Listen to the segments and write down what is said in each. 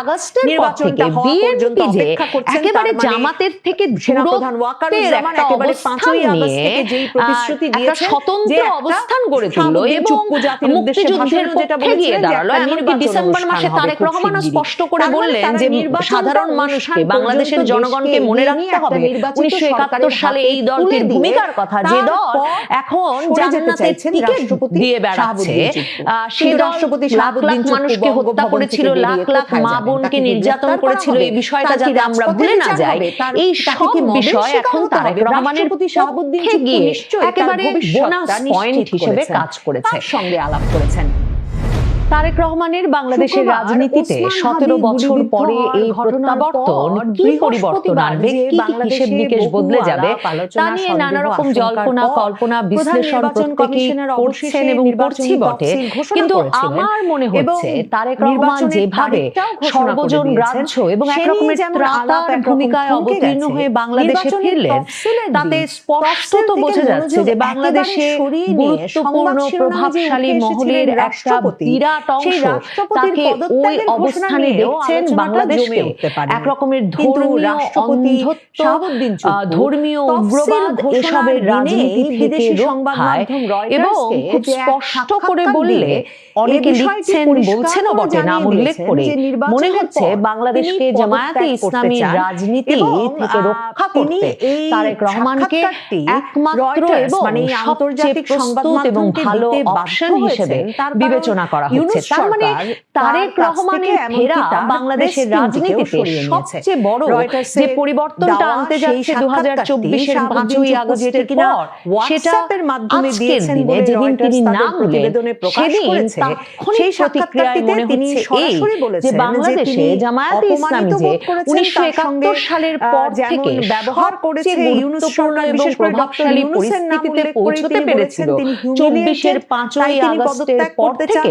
আগস্টের পর থেকে বিএনপি যে একেবারে জামাতের থেকে দূরত্বের একটা অবস্থান নিয়ে একটা স্বতন্ত্র অবস্থান গড়ে তুললো এবং মুক্তিযুদ্ধের পক্ষে গিয়ে দাঁড়ালো। এমনকি ডিসেম্বর মাসে তারেক রহমানও স্পষ্ট করে বললেন যে সাধারণ মানুষকে, বাংলাদেশের জনগণকে মনে রাখতে হবে 1971 সালে এই দলটির ভূমিকার কথা, যে দল এখন জান্নাতের টিকিট দিয়ে বেড়াচ্ছে। সেই রাষ্ট্রপতি লাখ লাখ মানুষকে হত্যা করেছিল, লাখ লাখ মা বোনকে নির্যাতন করেছিল। এই বিষয়টা যাতে আমরা ভুলে না যাই, এই সব বিষয় এখন তারেক রহমানের পক্ষে গিয়ে একেবারে বোনাস পয়েন্ট হিসেবে কাজ করেছে। সঙ্গে আলাপ করেছেন তারেক রহমানের বাংলাদেশের রাজনীতিতে 17 বছর পরে এই প্রত্যাবর্তন কি পরিবর্তন আনবে, কি হিসেব নিকেশ বদলে যাবে, তা নিয়ে নানা রকম জল্পনা কল্পনা বিশ্লেষণ প্রত্যেকেই করছেন এবং করছি বটে। কিন্তু আমার মনে হচ্ছে তারেক রহমান যেভাবে সর্বজন গ্রাহ্য এবং একরকমের ত্রাতার ভূমিকায় অবতীর্ণ হয়ে বাংলাদেশে ফিরলেন, তাতে স্পষ্টত বোঝা যাচ্ছে যে বাংলাদেশে গুরুত্বপূর্ণ প্রভাবশালী মহলের একটা বিরাট অংশ তাকে ওই অবস্থানে দেখছেন বাংলাদেশকে এক রকমের ধর্মীয় অন্ধত্ব, ধর্মীয় উগ্রবাদ এসবের রাজনীতি থেকে রক্ষায়। এবং খুব স্পষ্ট করে বললে অনেকে লিখছেন, বলছেনও বটে নাম উল্লেখ করে, মনে হচ্ছে বাংলাদেশকে জামায়াতে ইসলামীর রাজনীতি থেকে রক্ষা করতে তারেক রহমানকে একমাত্র এবং সবচেয়ে প্রস্তুত এবং ভালো অপশন হিসেবে বিবেচনা করা হচ্ছে। তার মানে তারেক রহমানের ফেরা বাংলাদেশের রাজনীতিতে সবচেয়ে বড় যে পরিবর্তনটা আনতে যাচ্ছে 2024-এর 5ই আগস্টের পর, সেটা আজকের দিনে যেদিন তিনি নামলেন সেদিন তাৎক্ষণিক প্রতিক্রিয়ায় মনে হচ্ছে এই যে বাংলাদেশে জামায়াতে ইসলামী যে 1971 সালের পর থেকে ব্যবহার করেছে গুরুত্বপূর্ণ এবং প্রভাবশালী পরিস্থিতিতে পৌঁছতে পেরেছিল 24-এর 5ই আগস্টের পর থেকে,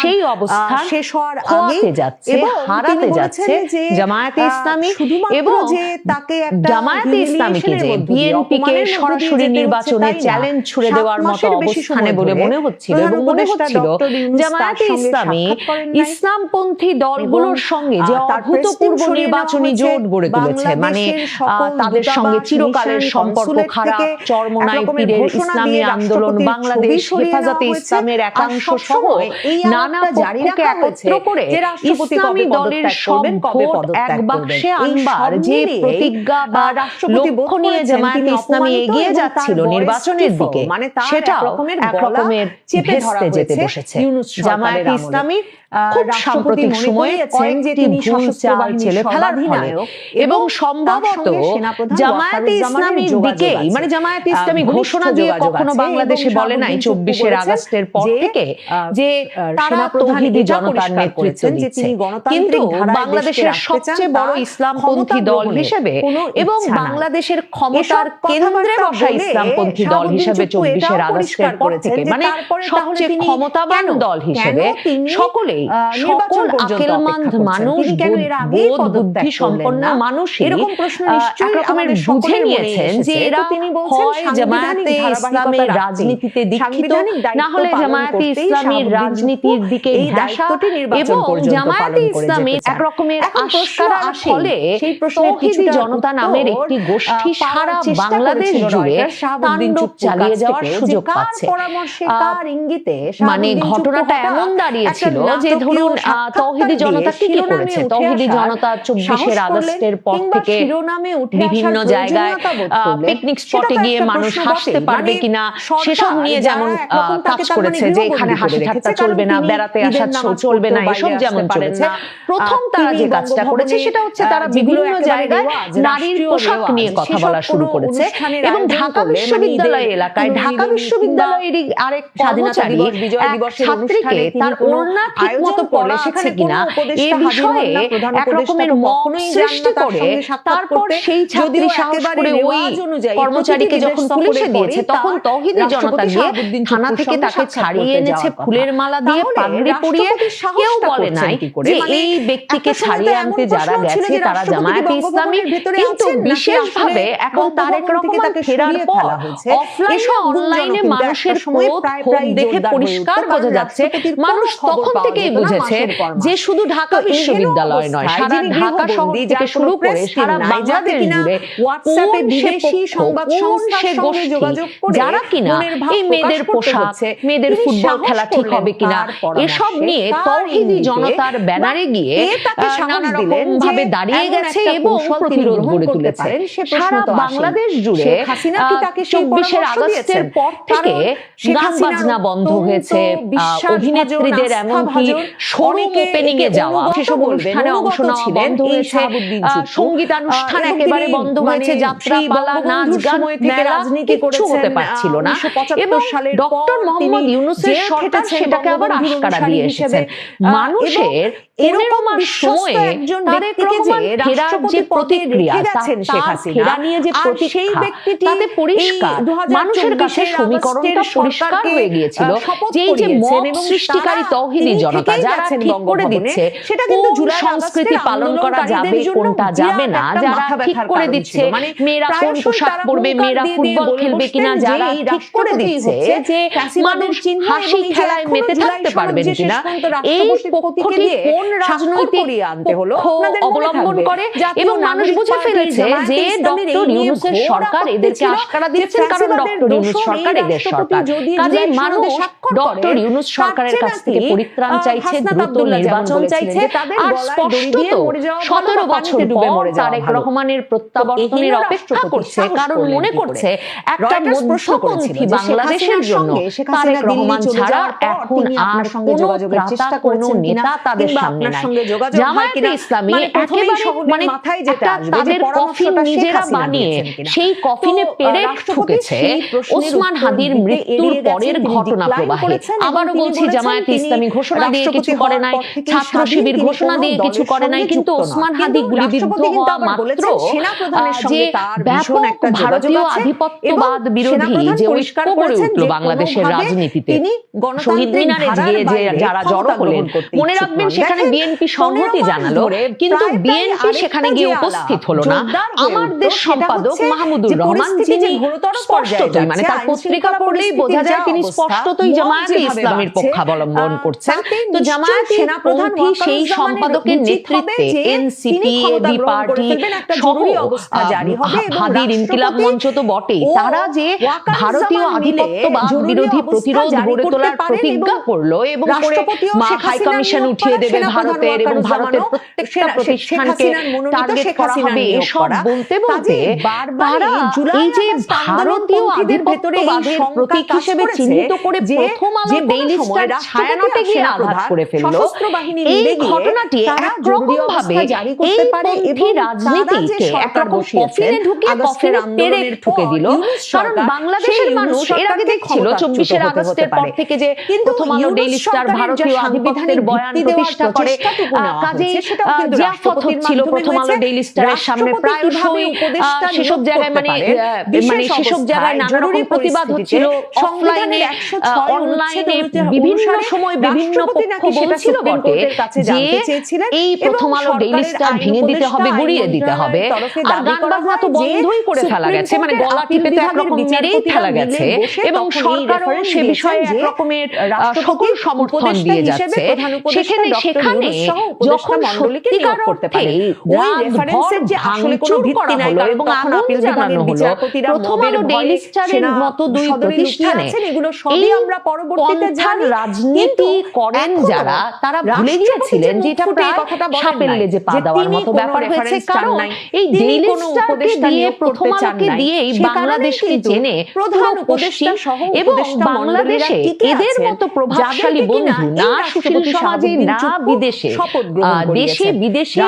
সেই অবস্থান শেষ হওয়ার আগে যাচ্ছে, হারাতে যাচ্ছে জামায়াতে ইসলামী। এবং জামায়াতে ইসলামীকে যে বিএনপিকে সরাসরি নির্বাচনে চ্যালেঞ্জ ছুড়ে দেওয়ার মতো অবস্থানে বলে মনে হচ্ছিল এবং মনে হচ্ছিল জামায়াতে ইসলামী ইসলামপন্থী দলগুলোর সঙ্গে যে অভূতপূর্ব নির্বাচনী জোট গড়ে তুলেছে, মানে তাদের সঙ্গে চিরকালের সম্পর্ক খারাপ, চরমোনাই পীরের ইসলামী আন্দোলন, বাংলাদেশ হেফাজতে ইসলামের একাংশ সহ নানা পক্ষকে একত্র করে ইসলামী দলের সব ভোট এক বাক্সে আনবার যে প্রতিজ্ঞা বা লক্ষ্য নিয়ে জামায়াতে ইসলামী এগিয়ে যাচ্ছিল নির্বাচনের দিকে, সেটা একরকমের ভেস্তে যেতে বসেছে। জামায়াতে ইসলামী খুব সাম্প্রতিক সময়ে কয়েকটি ভুল চাল চেলে ফেলার ফলে এবং সম্ভবত জামায়াতে ইসলামীর দিকেই, মানে জামায়াতে ইসলামী ঘোষণা দিয়ে কখনো বাংলাদেশে বলে নাই 24-এর আগস্টের পর থেকে যে তারা তৌহিদি জনতার নেতৃত্ব দিচ্ছে, কিন্তু বাংলাদেশের সবচেয়ে বড় ইসলামপন্থী দল হিসেবে এবং বাংলাদেশের ক্ষমতার কেন্দ্রে বসা ইসলামপন্থী দল হিসেবে 24-এর আগস্টের পর থেকে, মানে সবচেয়ে ক্ষমতাবান দল হিসেবে সকলে সকল আকেলমন্দ মানুষ, বোধ বুদ্ধি সম্পন্ন মানুষ এরকম প্রশ্ন একরকমের বুঝে নিয়েছেন যে এরা হয় জামায়াতে ইসলামের রাজনীতিতে দীক্ষিত, না হলে জামায়াতে ইসলামের রাজনীতির দিকে ঘেঁষা, এবং জামায়াতে ইসলামী একরকমের আশকারা ফলে তৌহিদি জনতা নামের একটি গোষ্ঠী সারা বাংলাদেশ জুড়ে তাণ্ডব চালিয়ে যাওয়ার সুযোগ পাচ্ছে। মানে ঘটনাটা এমন দাঁড়িয়েছিল যে ধরুন তৌহিদি জনতা কি করেছে, তৌহিদি জনতা 24-এর আগস্টের পর থেকে বিভিন্ন জায়গায় পিকনিক স্পটে গিয়ে মানুষ হাসতে পারবে কিনা সেসব নিয়ে যেমন কাজ করেছে, যে এখানে হাসি ঠাট্টা চলবে না, বেড়াতে আসা চলবে না, এসব যেমন চলেছে। প্রথম তারা যে কাজটা করেছে সেটা হচ্ছে তারা বিভিন্ন জায়গায় নারীর পোশাক নিয়ে কথা বলা শুরু করেছে এবং ঢাকা বিশ্ববিদ্যালয় এলাকায় ঢাকা বিশ্ববিদ্যালয়ের আরেক কর্মচারী ছাত্রীকে তার ওড়না ঠিক মতো পরে সেখানে কিনা এই বিষয়ে একরকমের মত সৃষ্টি করে, তারপর সেই ছাত্রী সাহস করে ওই কর্মচারীকে যখন পুলিশে দিয়েছে তখন তৌহিদি জনতা গিয়ে থানা থেকে তাকে ছাড়িয়ে এনেছে ফুলের মালা দিয়ে, পাগড়ি পরিয়ে। কেউ বলে নাই যে এই ব্যক্তিকে ছাড়িয়ে আনতে যারা গেছে তারা জামায়াতে ইসলামী, কিন্তু বিশেষভাবে এখন তারেক রহমান ফেরার পর অফলাইনে অনলাইনে মানুষের ক্রোধ ক্ষোভ দেখে পরিষ্কার বোঝা যাচ্ছে মানুষ তখন থেকে আগেই বুঝেছে যে শুধু ঢাকা বিশ্ববিদ্যালয় নয়, সারা ঢাকা শহর থেকে শুরু করে সারা বাংলাদেশ জুড়ে হোয়াটসঅ্যাপে বিদেশি সংবাদ সংস্থার সঙ্গে যোগাযোগ করে যারা কিনা এই মেয়েদের পোশাক, মেয়েদের ফুটবল খেলা ঠিক হবে কিনা এসব নিয়ে তৌহিদি জনতার ব্যানারে গিয়ে নানা রকম ভাবে দাঁড়িয়ে গেছে এবং প্রতিরোধ গড়ে তুলেছে। সারা বাংলাদেশ জুড়ে 24 আগস্টের পর থেকে গান বাজনা বন্ধ হয়েছে, অভিনেত্রীদের এমনকি শোরুম ওপেনিং এ যাওয়া, সেসব অনুষ্ঠানে অংশ নেওয়া বন্ধ হয়েছে, সঙ্গীতানুষ্ঠান একেবারে বন্ধ হয়েছে, যাত্রা পালা নাচ গান থেকে রাজনীতি কিছু হতে পারছিল না। এবং ডক্টর মোহাম্মদ ইউনূসের সরকার সেটাকে আবার আশকারা দিয়ে এসেছেন। মানুষের 15 মাস সময়ে তারেক রহমান ফেরার যে প্রতিক্রিয়া, ফেরা নিয়ে যে প্রতিক্রিয়া, তাতে পরিষ্কার মানুষের কাছে সমীকরণটা পরিষ্কার হয়ে গিয়েছিল যে এই যে মব সৃষ্টিকারী তৌহিদি জনতা যারা ঠিক করে দিচ্ছে কোন সংস্কৃতি পালন করা যাবে কোনটা যাবে না, যারা ঠিক করে দিচ্ছে মেয়েরা কোন পোশাক পরবে, মেয়েরা ফুটবল খেলবে কিনা, যারা ঠিক করে দিচ্ছে যে মানুষ হাসি খেলায় মেতে থাকতে পারবেন কিনা, এই পক্ষটি কোন রাজনৈতিক অবলম্বন করে। এবং মানুষ বুঝে ফেলেছে যে ডক্টর ইউনূসের সরকার এদেরকে আশকারা দিচ্ছেন, কারণ ডক্টর ইউনূস সরকার এদের সরকার। কাজেই মানুষ ডক্টর ইউনূস সরকারের কাছ থেকে পরিত্রাণ চাইছে, দ্রুত নির্বাচন চাইছে। আর স্পষ্টত 17 বছর পর তারেক রহমানের প্রত্যাবর্তনের অপেক্ষা করছে, কারণ মনে করছে একটা মধ্যপন্থী বাংলাদেশের জন্য তারেক রহমান ছাড়া এখন আর কোনো ত্রাতা, কোনো নেতা তাদের সামনে নাই। জামায়াতে ইসলামী একেবারে তাদের কফিন নিজেরা বানিয়ে সেই কফিনে পেরেক ঠুকেছে ওসমান হাদির মৃত্যুর পরের ঘটনা প্রবাহে। আবারও বলছি, জামায়াতে ইসলামী ঘোষণা দিয়ে কিছু করে নাই, ছাত্র শিবির ঘোষণা দিয়ে কিছু করে নাই, কিন্তু ওসমান হাদি গুলিবিদ্ধ হওয়া মাত্র যে ব্যাপক ভারতীয় আধিপত্যবাদ বিরোধী যে ঐক্য গড়ে উঠল বাংলাদেশের রাজনীতিতে, শহীদ মিনারে গিয়ে যে যারা জড়ো হলেন, মনে রাখবেন সেখানে বিএনপি সংহতি জানালো, কিন্তু বিএনপি সেখানে গিয়ে উপস্থিত হলো না। আমার দেশ সম্পাদক মাহমুদুর রহমান, যিনি স্পষ্টতই মানে তার পত্রিকা পড়লেই বোঝা যায় তিনি স্পষ্টতই জামায়াতে ইসলামীর পক্ষাবলম্বন করছেন। তো জামায়াতে পন্থী সেই সম্পাদকের নেতৃত্বে এনসিপি, এবি পার্টি সহ হাদির ইনকিলাব মঞ্চ তো বটেই, তারা যে ভারতীয় আধিপত্যবাদ বিরোধী প্রতিরোধ গড়ে তোলার প্রতিজ্ঞা করলো এবং হাই কমিশন উঠিয়ে দেবে ভারতের এবং ভারতের প্রত্যেকটা প্রতিষ্ঠানকে টার্গেট করা হবে, এসব বলতে বলতে তারা এই যে ভারতীয় আধিপত্যবাদের প্রতীক হিসেবে চিহ্নিত করে প্রথম আলো ডেইলি স্টার ছায়ানটে গিয়ে আঘাত করে ফেললো। এই ঘটনাটি একরকম ভাবে এই পন্থী রাজনীতিকে একরকম কফিনে ঢুকে কফিনে পেরেক ঠুকে দিল। কারণ বাংলাদেশের মানুষ এর আগে দেখছিল 24 আগস্টের পর থেকে যে প্রথম আলো ডেইলি স্টার ভারতীয় আধিপত্যের বয়ান প্রতিষ্ঠা করে, কাজেই জিয়াফত হচ্ছিল প্রথম আলো ডেইলি স্টারের সামনে প্রায়শই সেসব জায়গায় মানে সেসব জায়গায় নানা রকম প্রতিবাদ হচ্ছিল, অফলাইনে অনলাইনে বিভিন্ন সময় বিভিন্ন পক্ষ বলছিল বটে যে এই প্রথম আলো ডেইলি স্টার ভেঙে দিতে হবে, গুড়িয়ে দিতে হবে। আর গান বাজনা তো বন্ধই করে ফেলা গেছে, মানে গলা টিপে তো একরকম মেরেই ফেলা গেছে এবং সরকারও সে বিষয়ে একরকমের সকল সমর্থন দিয়ে যাচ্ছে। সেখানে যখন সত্যিকার অর্থে ওই রেফারেন্সের যে আসলে কোনো ভিত্তি নাই এবং আপিল জানানো হলো প্রথম আলো ডেইলি স্টারের মতো দুই প্রতিষ্ঠানে, এগুলো সবই আমরা পরবর্তীতে জানি রাজনীতি করেন যারা, তারা ভুলে গিয়েছিলেন যে এটা প্রায় সাপের লেজে পা দেওয়ার মতো ব্যাপার হয়েছে। কারণ এই ডেইলি স্টারকে দিয়ে প্রথম আলোকে দিয়েই বাংলাদেশকে জেনে প্রধান উপদেষ্টা সহ এবং বাংলাদেশে এদের মতো প্রভাবশালী বন্ধু না সুশীল সমাজে না বিদেশে, দেশে বিদেশে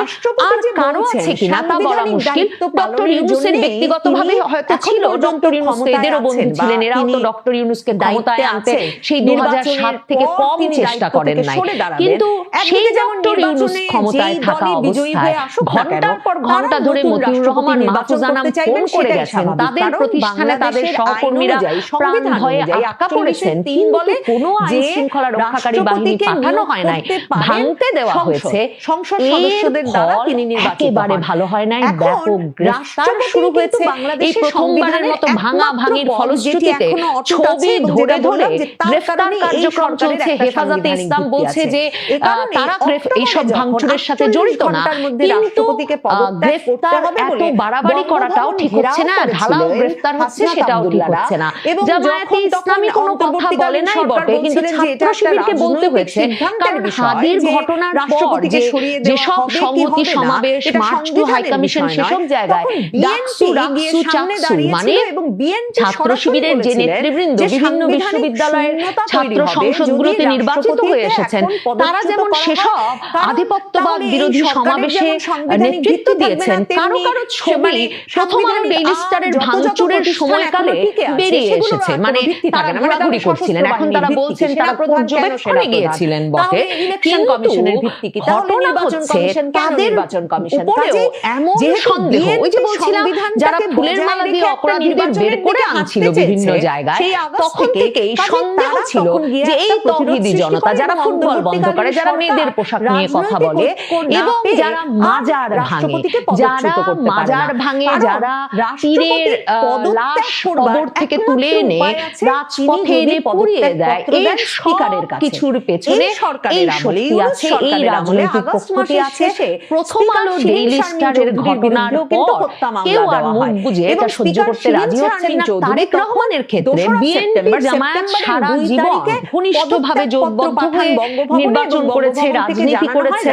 আর কারো আছে কিনা তা বলা মুশকিল। ডক্টর ইউনূসের ব্যক্তিগতভাবে হয়তো ছিল, ডক্টর ইউনূস এদেরও বন্ধু ছিলেন, এরাও তো ডক্টর ইউনূসকে ক্ষমতায় আনতে সেই 2007 থেকে কম চেষ্টা করেন নাই। কিন্তু সেই ডক্টর ইউনূস ক্ষমতায় থাকা অবস্থায় ঘন্টার পর ঘন্টা ধরে মতিউর রহমান, মাহফুজ আনাম ফোন করে গেছেন, তাদের প্রতিষ্ঠানে তাদের সহকর্মীরা প্রাণ ভয়ে আটকা পড়েছেন, কিন্তু কোনো আইন শৃঙ্খলা রক্ষাকারী বাহিনী পাঠানো হয় নাই, ভাঙতে দেওয়া হয়েছে। সংসদ সদস্যদের দ্বারা তিনি একেবারে ভালো হয় নাই, ব্যাপক গ্রেফতার শুরু হয়েছে। এই প্রথমবারের মতো ভাঙা ভাঙির ফলশ্রুতিতে ছবি ধরে ধরে গ্রেফতার কার্যক্রম চলছে। হেফাজতে ইসলাম বলছে যে তারা এইসব ভাঙচুরের সাথে জড়িত না, কিন্তু গ্রেফতার এত বাড়াবাড়ি করাটাও ঠিক হচ্ছে না, ঢালাও গ্রেফতার হচ্ছে সেটাও ঠিক হচ্ছে না। জামায়াতে ইসলামী কোনো কথা বলে নাই বটে, কিন্তু ছাত্র শিবিরকে বলতে হয়েছে, কারণ হাদির ঘটনার পর যেসব সংহতি সমাবেশ, মার্চ টু হাই কমিশন, সেসব জায়গায় ডাকসু চাকসু মানে ছাত্র শিবিরের যে নেতৃবৃন্দ বিভিন্ন বিশ্ববিদ্যালয়ের ছাত্র সংসদগুলোতে নির্বাচিত হয়ে এসেছেন, তারা যেমন সেসব আধিপত্যবাদ বিরোধী সমাবেশে নেতৃত্ব দিয়েছেন, কারো কারো ছবি প্রথম আলো ডেইলি স্টারের ভাঙচুরের সময়কালে বেরিয়ে এসেছে, মানে তারা ঘোরাঘুরি করছিলেন। এখন তারা বলছেন তারা পর্যবেক্ষণে গিয়েছিলেন বটে, কিন্তু ঘটনা হচ্ছে তাদের উপরেও এমন সন্দেহ, ওই যে বলছিলাম যারা ফুলের মালা দিয়ে অপরাধীদের বের করে আনছিল বিভিন্ন জায়গায়, তখন থেকেই সন্দেহ ছিল যে এই তৌহিদি জনতা যারা ফুটবল বন্ধ করে, যারা মেয়েদের পোশাক নিয়ে কথা বলে এবং যারা মাজার ভাঙে, যারা তীরের লাশ কবর থেকে তুলে এনে রাজপথে এনে পুড়িয়ে দেয়, এই সব কিছুর পেছনে এই শক্তি আছে, এই রাজনৈতিক পক্ষটি আছে। প্রথম আলো ডেইলি স্টারের ঘটনার পর কেউ আর মুখ বুঝে এটা সহ্য করতে রাজি হচ্ছেন না। তারেক রহমানের ক্ষেত্রে বিএনপি জামায়াত সারা জীবন ঘনিষ্ঠভাবে জোটবদ্ধ হয়ে নির্বাচন করেছে, রাজনীতি করেছে।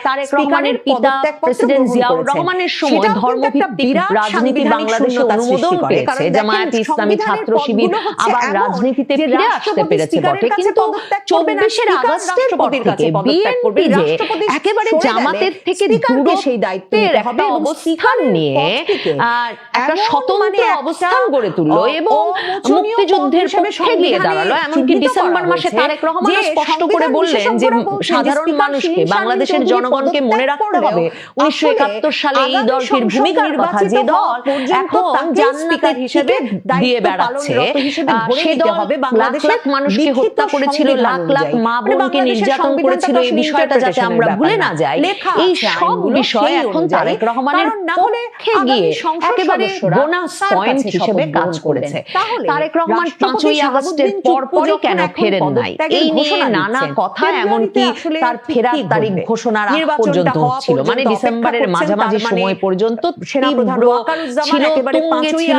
তারেক রহমানের পিতা প্রেসিডেন্ট জিয়াউর রহমানের সময় ধর্মভিত্তিক রাজনীতি বাংলাদেশে অনুমোদন পেয়েছে, জামায়াতে ইসলামী, ছাত্র শিবির আবার রাজনীতিতে ফিরে আসতে পেরেছে বটে, কিন্তু 24 আগস্টের পর থেকে বিএনপি যে একেবারে জামাতের থেকে দূরত্বের একটা অবস্থান নিয়ে একটা স্বতন্ত্র অবস্থান গড়ে তুললো এবং মুক্তিযুদ্ধের পক্ষে গিয়ে দাঁড়ালো। এমনকি ডিসেম্বর মাসে তারেক রহমান স্পষ্ট করে বললেন যে সাধারণ মানুষকে, বাংলাদেশের জনগণকে মনে রাখতে হবে 1971 সালে এই দলটির ভূমিকার কথা, যে দল এখন জান্নাতের হিসেবে দিয়ে বেড়াচ্ছে, সে দল লাখ লাখ মানুষকে হত্যা করেছিল, লাখ লাখ মা বোনকে নির্যাতন করেছিল। এই বিষয়টা যাতে আমরা ভুলে না যাই, এই সব বিষয় এখন তারেক রহমানের পক্ষে গিয়ে একেবারে বোনাস পয়েন্ট হিসেবে কাজ করেছে। তারেক রহমান 5ই আগস্টের পরপরই কেন ফেরেন নাই, এই নিয়ে নানা কথা, এমনকি তার ফেরার তারিখ ঘোষণার আগ পর্যন্ত হচ্ছিল, মানে ডিসেম্বরের মাঝামাঝি সময় পর্যন্ত তীব্র ছিল, তুঙ্গে ছিল।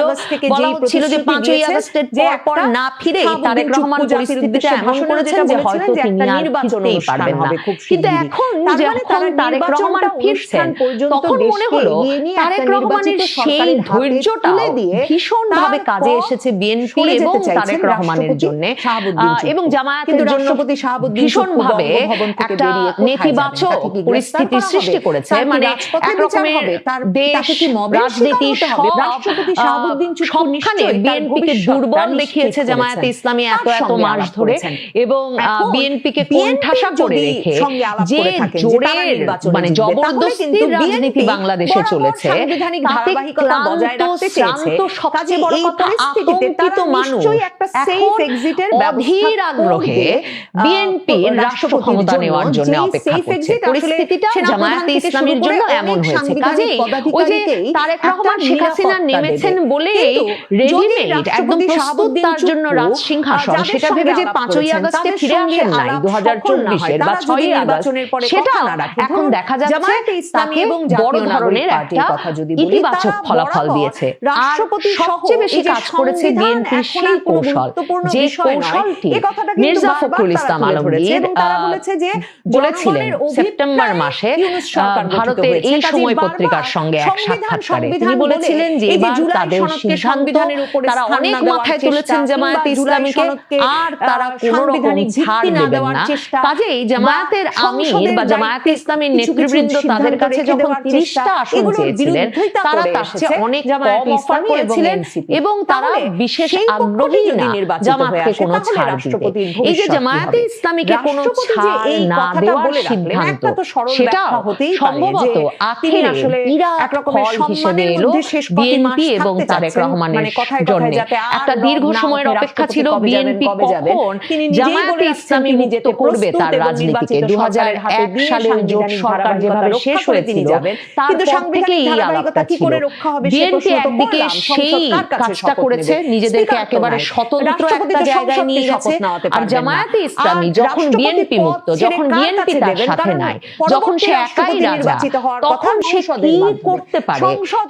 বলা হচ্ছিল যে 5ই আগস্টের পর না ফিরেই তারেক রহমান পরিস্থিতিটা এমন করেছেন যে হয়তো তিনি আর ফিরতেই পারবেন না। কিন্তু এখন যখন তারেক রহমান ফিরছেন, তখন মনে হলো তারেক রহমানের সেই ধৈর্যটা ভীষণ ভাবে কাজে এসেছে বিএনপি এবং তারেক রহমানের জন্য, এবং জামায়াতের জন্য ভীষণ ভাবে একটা নেতিবাচক পরিস্থিতির সৃষ্টি করেছে। মানে এক রকমের দেশ, রাজনীতি সবখানে বিএনপিকে দুর্বল দেখিয়েছে জামায়াতে ইসলামী এত মাস ধরে, এবং বিএনপিকে কোণঠাসা করে রেখে যে জোরের মানে জবরদস্তির রাজনীতি বাংলাদেশে চলেছে, তাতে ক্লান্ত, শ্রান্ত, সবচেয়ে বড় কথা আতঙ্কিত মানুষ এখন অধীর আগ্রহে বিএনপির রাষ্ট্র ক্ষমতা নেওয়ার জন্য অপেক্ষা করছে। পরিস্থিতিটা জামায়াতে ইসলামীর জন্য এমন হয়েছে। কাজেই ওই যে তারেক রহমান শেখ হাসিনা নেমেছেন বলে রেডিমেড একদম প্রস্তুত তার জন্য রাজ সিংহাসন, সেটা ভেবে যে 5ই আগস্টে ফিরে আসেন নাই 2024-এর বা 6ই আগস্ট, সেটা এখন দেখা যাচ্ছে তাকে বড় ধরনের একটা ইতিবাচক ফলাফল দিয়েছে। আর সবচেয়ে বেশি কাজ করেছে বিএনপির সেই কৌশল, যে কৌশলটি মির্জা ফখরুল ইসলাম আলমগীর বলেছিলেন সেপ্টেম্বর মাসে ভারতের এই সময় পত্রিকার সঙ্গে এক সাক্ষাৎকারে। তিনি বলেছিলেন যে এবার তাদের সিদ্ধান্ত, তারা অনেক মাথায় তুলেছেন জামায়াতে ইসলামীকে, আর তারা কোনো রকম ছাড় দেবেন না। কাজেই জামায়াতের আমির বা জামায়াতে ইসলামীর নেতৃবৃন্দ তাদের কাছে যখন 30টা আসন চেয়েছিলেন, তারা তার চেয়ে অনেক কম অফার করেছিলেন এবং তারা বিশেষ আগ্রহী না জামায়াতকে কোনো ছাড় দিতে। এই যে জামায়াতে ইসলামীকে কোনো ছাড় না দেওয়ার সিদ্ধান্ত, সেটা সম্ভবত আখেরে বিরাট ফল হিসেবে এলো বিএনপি এবং তারেক রহমানের জন্য। একটা দীর্ঘ সময়ের অপেক্ষা ছিল বিএনপি কখন জামায়াতে ইসলামী মুক্ত করবে তার রাজনীতিকে। 2001 সালের জোট সরকার যেভাবে শেষ হয়েছিল, তারপর থেকে এই আলাপটা ছিল। বিএনপি একদিকে সেই কাজটা করেছে, নিজেদেরকে একেবারে স্বতন্ত্র একটা জায়গায় নিয়ে গেছে, আর জামায়াতে ইসলামী যখন বিএনপি মুক্ত, যখন বিএনপি তার সাথে নাই, যখন সে একাই রাজা, তখন সে কি করতে পারে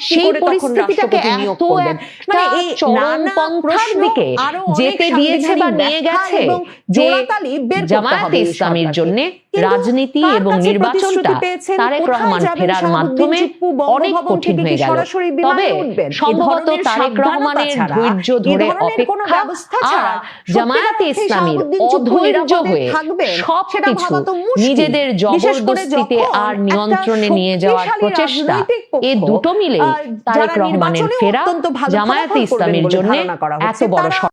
সেই পরিস্থিতিটাকে এত একটা চরমপন্থার দিকে যেতে দিয়েছে বা নিয়ে গেছে যে জামায়াতে ইসলামীর জন্য রাজনীতি এবং নির্বাচনটা তারেক রহমান ফেরার মাধ্যমে অনেক কঠিন হয়ে গেল। তবে সম্ভবত তারেক রহমানের ধৈর্য ধরে অপেক্ষা আর জামায়াতে ইসলামীর অধৈর্য হয়ে সবকিছু নিজেদের জবরদস্তিতে আর নিয়ন্ত্রণে নিয়ে যাওয়ার প্রচেষ্টা, এ দুটো মিলে তারেক রহমানের ফেরা জামায়াতে ইসলামীর জন্য এত বড়